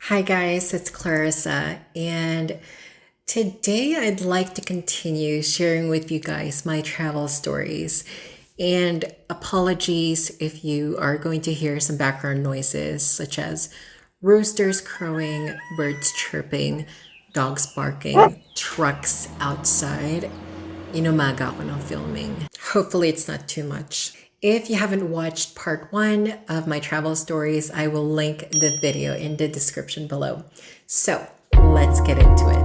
Hi guys, it's Clarissa, and today I'd like to continue sharing with you guys my travel stories. And apologies if you are going to hear some background noises such as roosters crowing, birds chirping, dogs barking, trucks outside. Inumaga ako ng filming. Hopefully it's not too much. If you haven't watched part one of my travel stories, I will link the video in the description below. So let's get into it.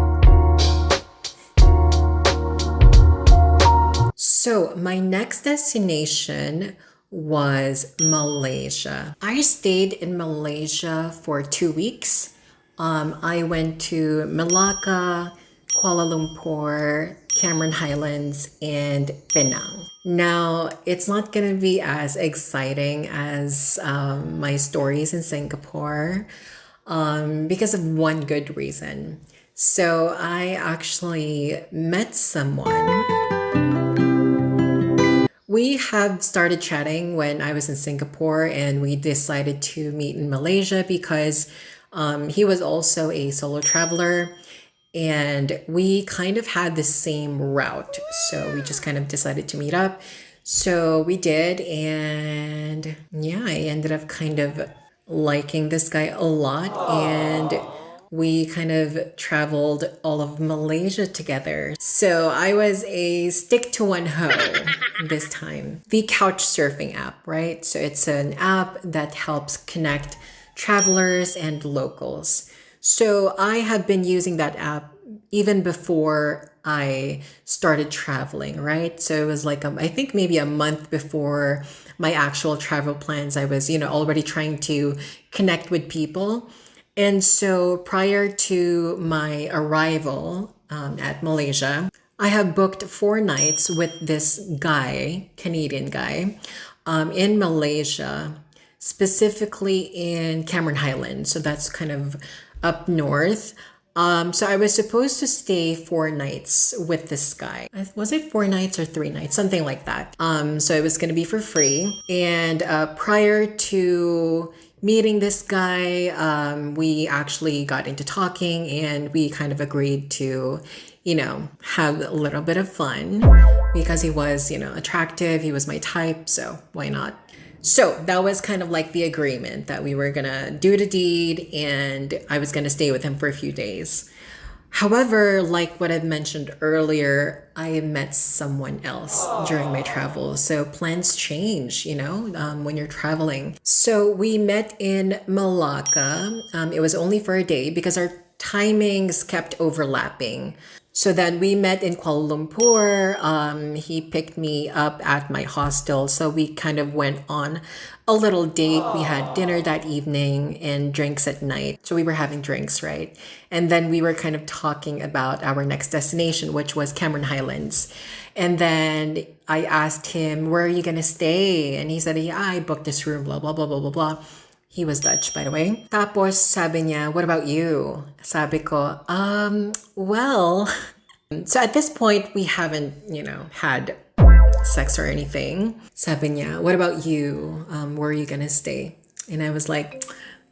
So my next destination was Malaysia. I stayed in Malaysia for 2 weeks. I went to Malacca, Kuala Lumpur, Cameron Highlands, and Penang. Now, it's not going to be as exciting as my stories in Singapore because of one good reason. So I actually met someone. We have started chatting when I was in Singapore, and we decided to meet in Malaysia because he was also a solo traveler and we kind of had the same route. So we just kind of decided to meet up. So we did, and yeah, I ended up kind of liking this guy a lot, and we kind of traveled all of Malaysia together. So I was a stick to one hoe this time. The Couchsurfing app, right? So it's an app that helps connect travelers and locals. So I have been using that app even before I started traveling, right? So it was like, I think maybe a month before my actual travel plans, I was, already trying to connect with people. And so prior to my arrival at Malaysia, I have booked 4 nights with this guy, Canadian guy, in Malaysia, specifically in Cameron Highlands. So that's kind of up north. So I was supposed to stay 4 nights with this guy. Was it 4 nights or 3 nights? Something like that. So it was going to be for free. And prior to meeting this guy, we actually got into talking and we kind of agreed to, have a little bit of fun because he was, attractive. He was my type. So why not? So that was kind of like the agreement that we were gonna do the deed and I was gonna stay with him for a few days. However, like what I mentioned earlier, I met someone else during my travel. So plans change, when you're traveling. So we met in Malacca. It was only for a day because our timings kept overlapping. So then we met in Kuala Lumpur. He picked me up at my hostel. So we kind of went on a little date. We had dinner that evening and drinks at night. So we were having drinks, right? And then we were kind of talking about our next destination, which was Cameron Highlands. And then I asked him, where are you going to stay? And he said, yeah, I booked this room, blah, blah, blah, blah, blah, blah. He was Dutch, by the way. Tapos sabi niya, what about you? Sabi ko, well, so at this point, we haven't, had sex or anything. Sabi niya, what about you? Where are you gonna stay? And I was like,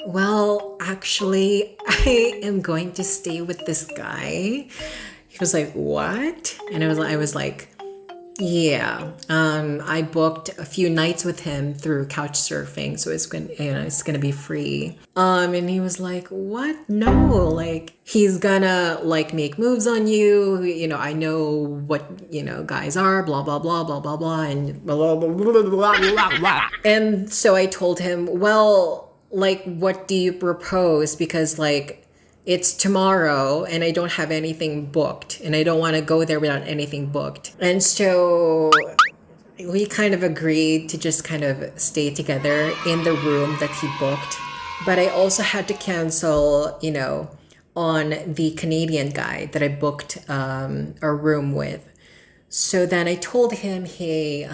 well, actually, I am going to stay with this guy. He was like, what? And I was like, yeah, I booked a few nights with him through Couchsurfing, so it's gonna be free. And he was like, "What? No, like he's gonna like make moves on you. I know what guys are. Blah blah blah blah blah blah, and blah blah blah blah blah blah blah." And so I told him, "Well, like, what do you propose? Because like." It's tomorrow and I don't have anything booked and I don't want to go there without anything booked. And so we kind of agreed to just kind of stay together in the room that he booked. But I also had to cancel, on the Canadian guy that I booked a room with. So then I told him, hey,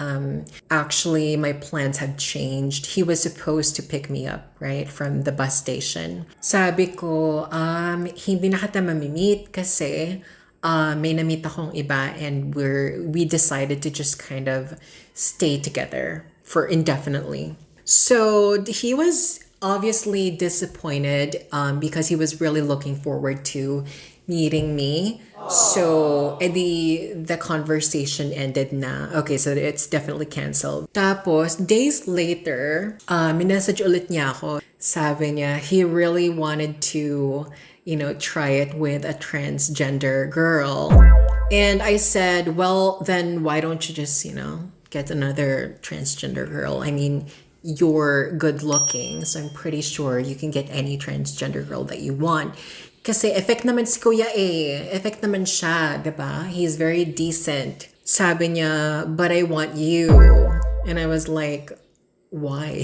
actually, my plans have changed. He was supposed to pick me up, right, from the bus station. Sabi ko, hindi na kita mamimit kasi may namit akong iba and we decided to just kind of stay together for indefinitely. So he was obviously disappointed because he was really looking forward to meeting me. So, the conversation ended na. Okay, so it's definitely canceled. Tapos, days later, minessage ulit niya ako. Sabi niya, he really wanted to, try it with a transgender girl. And I said, well, then why don't you just, get another transgender girl? I mean, you're good looking, so I'm pretty sure you can get any transgender girl that you want. Kasi effect naman si kuya eh. Effect naman siya, diba? He's very decent. Sabi niya, but I want you. And I was like, why?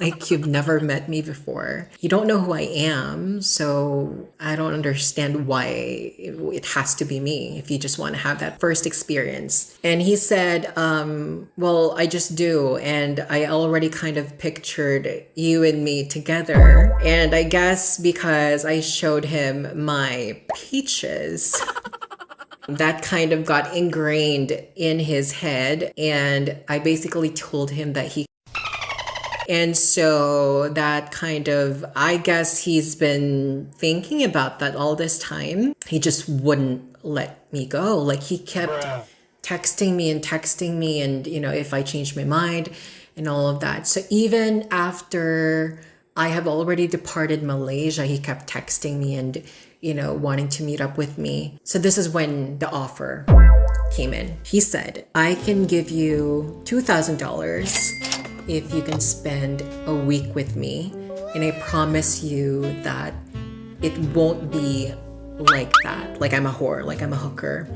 Like, you've never met me before. You don't know who I am, so I don't understand why it has to be me if you just want to have that first experience. And he said, well, I just do. And I already kind of pictured you and me together. And I guess because I showed him my peaches, that kind of got ingrained in his head. And I basically told him that he and so that kind of, I guess he's been thinking about that all this time. He just wouldn't let me go. Like he kept texting me and, if I changed my mind and all of that. So even after I have already departed Malaysia, he kept texting me and, wanting to meet up with me. So this is when the offer came in. He said, I can give you $2,000 if you can spend a week with me, and I promise you that it won't be like that, like I'm a whore, like I'm a hooker.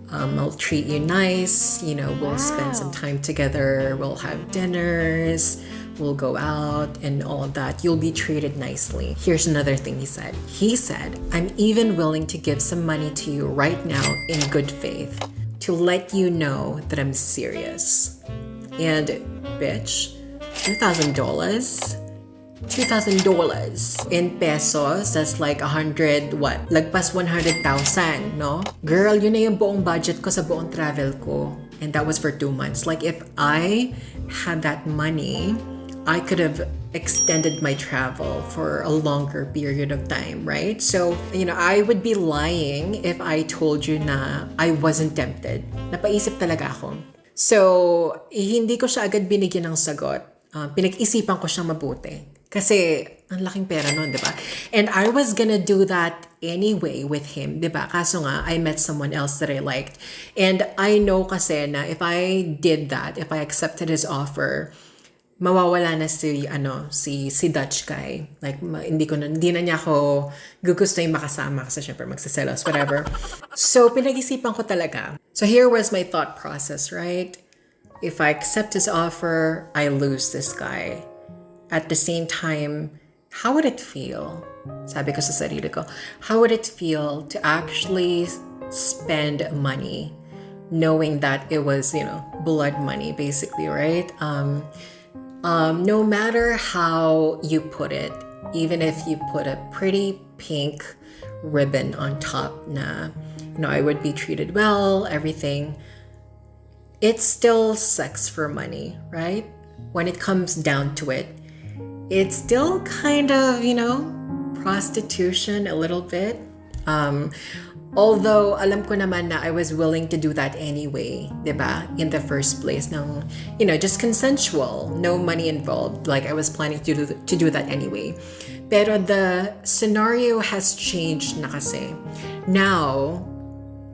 I'll treat you nice, we'll spend some time together, we'll have dinners, we'll go out and all of that. You'll be treated nicely. Here's another thing he said. He said, I'm even willing to give some money to you right now in good faith to let you know that I'm serious. And bitch, $2,000? $2,000 in pesos, that's like 100, what? Lagpas 100,000, no? Girl, yun na yung buong budget ko sa buong travel ko. And that was for 2 months. Like if I had that money, I could have extended my travel for a longer period of time, right? So, I would be lying if I told you na I wasn't tempted. Napaisip talaga ako. So, hindi ko siya agad binigyan ng sagot. Pinag-isipan ko siyang mabuti. Kasi, ang laking pera nun, di ba? And I was gonna do that anyway with him, di ba? Kaso nga, I met someone else that I liked. And I know kasi na if I did that, if I accepted his offer, mawawala na si Dutch guy. Like, hindi na niya ako gugustuhin makasama kasi syempre magsaselos, whatever. So, pinag-isipan ko talaga. So, here was my thought process, right? If I accept his offer, I lose this guy. At the same time, how would it feel? Sabi ko sa sarili ko, how would it feel to actually spend money knowing that it was, blood money, basically, right? No matter how you put it, even if you put a pretty pink ribbon on top na, I would be treated well, everything, it's still sex for money, right? When it comes down to it, it's still kind of, prostitution a little bit. Although, alam ko naman na I was willing to do that anyway, diba? In the first place, just consensual, no money involved. Like, I was planning to do that anyway. Pero the scenario has changed na kasi. Now,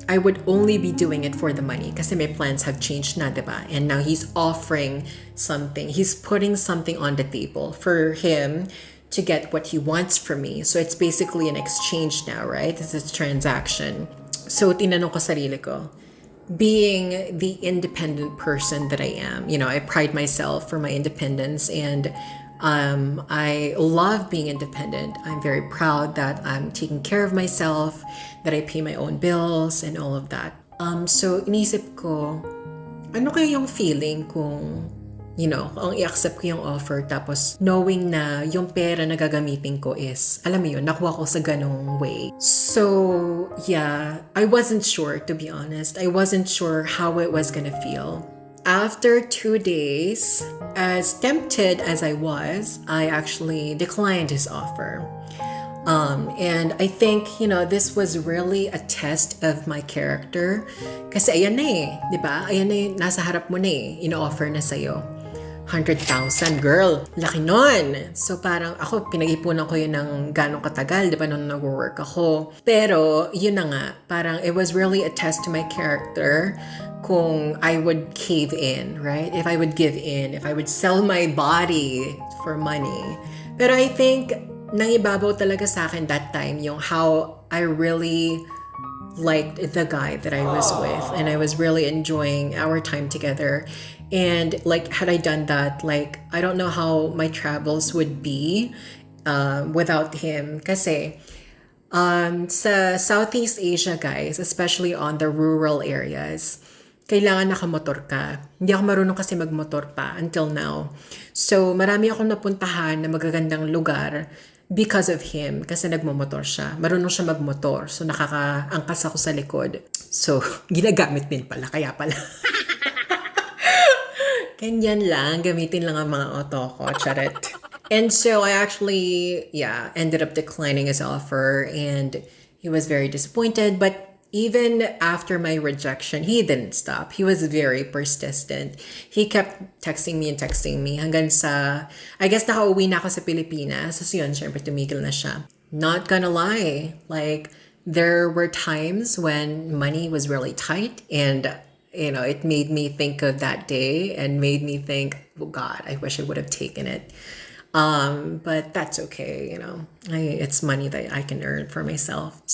I would only be doing it for the money kasi my plans have changed na, diba? And now he's offering something. He's putting something on the table for him to get what he wants from me. So it's basically an exchange now, right? It's a transaction. So tinanong ko sarili ko, being the independent person that I am, I pride myself for my independence, and I love being independent. I'm very proud that I'm taking care of myself, that I pay my own bills and all of that. So inisip ko, ano kaya yung feeling kung, ang i-accept ko yung offer tapos knowing na yung pera na gagamitin ko is, alam mo yun, nakuha ko sa ganong way. So, yeah, I wasn't sure, to be honest. I wasn't sure how it was gonna feel. after 2 days, as tempted as I was, I actually declined his offer. And I think, this was really a test of my character. Kasi ayan na eh, di ba? Ayan na eh, nasa harap mo na eh, ino-offer na sa'yo. 100,000, girl. Laki nun. So parang ako, pinag-ipunan ko yun ng ganong katagal, di ba, nung nag-work ako. Pero, yun na nga, parang it was really a test to my character kung I would cave in, right? If I would give in, if I would sell my body for money. Pero I think, nangibabaw talaga sa akin that time yung how I really liked the guy that I was with, and I was really enjoying our time together. And like, had I done that, like, I don't know how my travels would be without him. Kasi sa Southeast Asia, guys, especially on the rural areas, kailangan nakamotor ka. Hindi ako marunong kasi magmotor pa until now. So, marami akong napuntahan na magagandang lugar because of him. Kasi nagmamotor siya. Marunong siya magmotor. So, nakakaangkas ako sa likod. So, ginagamit din pala. Kaya pala. Ganyan lang. Gamitin lang ang mga auto ko. Charet. And so, I actually, ended up declining his offer. And he was very disappointed. But even after my rejection, he didn't stop. He was very persistent. He kept texting me hanggang sa, I guess nakauwi na ako sa Pilipinas. So yun, syempre tumigil na siya. Not gonna lie, like, there were times when money was really tight, and it made me think of that day and made me think, oh God, I wish I would have taken it. But that's okay, it's money that I can earn for myself.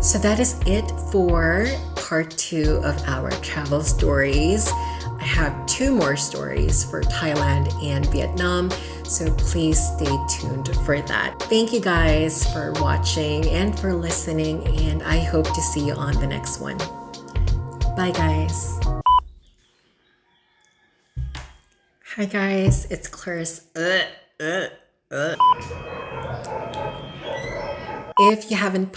So that is it for part 2 of our travel stories. I have 2 more stories for Thailand and Vietnam, so please stay tuned for that. Thank you guys for watching and for listening, and I hope to see you on the next one. Bye guys. Hi guys, it's Clarice. If you haven't